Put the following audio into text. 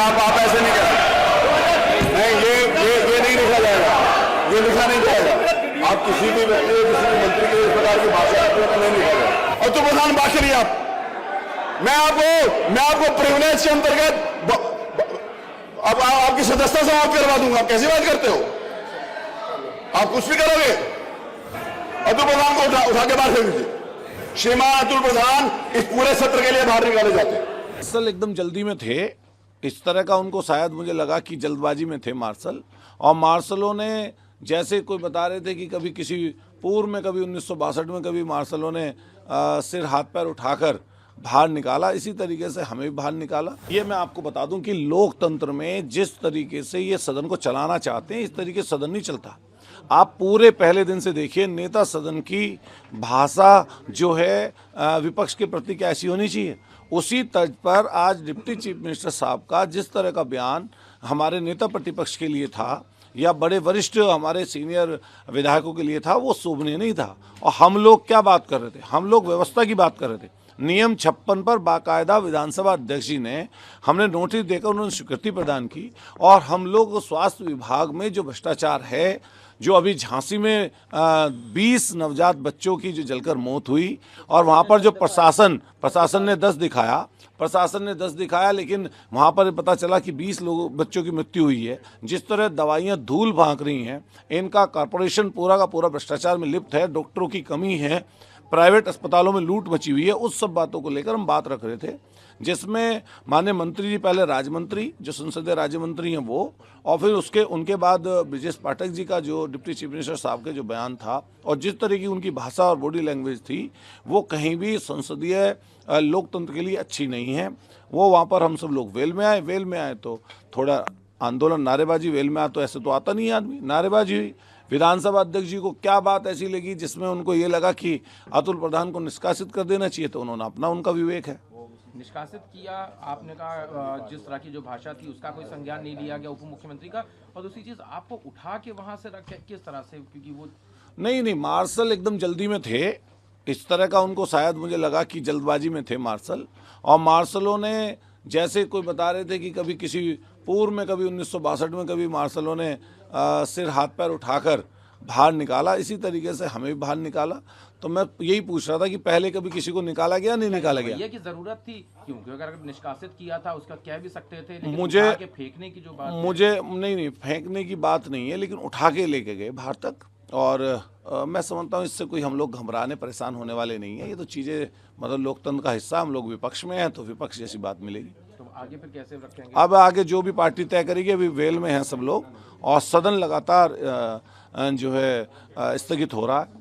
आप ऐसे नहीं कर सकते। नहीं, ये नहीं लिखा जाएगा, ये लिखा नहीं जाएगा। आप किसी भी व्यक्ति किसी भी मंत्री के इस प्रकार की भाषा नहीं लिखा जाएगा। और तो प्रधान बात करिए आप, मैं आपको प्रिविलेज के अंतर्गत अब आपकी सदस्यता समाप्त करवा दूंगा। कैसी बात करते हो आप? कुछ भी करोगे? अतुल प्रधान को उठा के बाहर फेंक दीजिए। श्रीमान अतुल प्रधान इस पूरे सत्र के लिए बाहर निकाले जाते हैं। मार्शल एकदम जल्दी में थे, इस तरह का उनको शायद मुझे लगा कि जल्दबाजी में थे मार्शल। और मार्शलों ने जैसे कोई बता रहे थे कि कभी किसी पूर्व में, कभी 1962 में, कभी मार्शलों ने सिर हाथ पैर उठाकर बाहर निकाला, इसी तरीके से हमें भी बाहर निकाला। ये मैं आपको बता दूं कि लोकतंत्र में जिस तरीके से ये सदन को चलाना चाहते हैं, इस तरीके से सदन नहीं चलता। आप पूरे पहले दिन से देखिए, नेता सदन की भाषा जो है विपक्ष के प्रति कैसी होनी चाहिए, उसी तर्ज पर आज डिप्टी चीफ मिनिस्टर साहब का जिस तरह का बयान हमारे नेता प्रतिपक्ष के लिए था या बड़े वरिष्ठ हमारे सीनियर विधायकों के लिए था, वो शोभनीय नहीं था। और हम लोग क्या बात कर रहे थे? हम लोग व्यवस्था की बात कर रहे थे। नियम 56 पर बाकायदा विधानसभा अध्यक्ष जी ने, हमने नोटिस देकर उन्होंने स्वीकृति प्रदान की। और हम लोग स्वास्थ्य विभाग में जो भ्रष्टाचार है, जो अभी झांसी में 20 नवजात बच्चों की जो जलकर मौत हुई, और वहाँ पर जो प्रशासन ने 10 दिखाया, लेकिन वहाँ पर पता चला कि 20 बच्चों की मृत्यु हुई है। जिस तरह दवाइयाँ धूल भांक रही हैं, इनका कॉरपोरेशन पूरा का पूरा भ्रष्टाचार में लिप्त है, डॉक्टरों की कमी है, प्राइवेट अस्पतालों में लूट मची हुई है। उस सब बातों को लेकर हम बात रख रहे थे, जिसमें माननीय मंत्री जी, पहले राज्य मंत्री जो संसदीय राज्य मंत्री हैं वो, और फिर उनके बाद ब्रिजेश पाठक जी का जो डिप्टी चीफ मिनिस्टर साहब के जो बयान था, और जिस तरह की उनकी भाषा और बॉडी लैंग्वेज थी, वो कहीं भी संसदीय लोकतंत्र के लिए अच्छी नहीं है। वो वहाँ पर हम सब लोग वेल में आए तो थोड़ा आंदोलन, नारेबाजी, वेल में आए तो ऐसे तो आता नहीं है आदमी, नारेबाजी हुई। विधानसभा अध्यक्ष जी को क्या बात ऐसी लगी जिसमें उनको ये लगा कि अतुल प्रधान को निष्कासित कर देना चाहिए, तो उन्होंने अपना, उनका विवेक है। निष्कासित किया, आपने कहा जिस तरह की जो भाषा थी उसका कोई संज्ञान नहीं लिया गया उप मुख्यमंत्री का, और दूसरी चीज आपको उठा के वहां से रख किस तरह से, क्योंकि वो नहीं, मार्शल एकदम जल्दी में थे, इस तरह का उनको शायद मुझे लगा कि जल्दबाजी में थे मार्शल। और मार्शलों ने जैसे कोई बता रहे थे कि कभी किसी पूर्व में, कभी 1962 में, कभी मार्शलों ने सिर हाथ पैर उठाकर बाहर निकाला, इसी तरीके से हमें भी बाहर निकाला। तो मैं यही पूछ रहा था कि पहले कभी किसी को निकाला गया, नहीं निकाला गया? ये की जरूरत थी क्योंकि अगर निष्कासित किया था उसका कह भी सकते थे, लेकिन मुझे उठा के फेंकने की जो बात नहीं, फेंकने की बात नहीं है, लेकिन उठा के लेके गए बाहर तक। और मैं समझता हूँ इससे कोई हम लोग घबराने, परेशान होने वाले नहीं है। ये तो चीज़ें मतलब लोकतंत्र का हिस्सा, हम लोग विपक्ष में हैं तो विपक्ष जैसी बात मिलेगी। तो आगे फिर कैसे रखेंगे? अब आगे जो भी पार्टी तय करेगी, अभी वेल में हैं सब लोग, और सदन लगातार जो है स्थगित हो रहा है।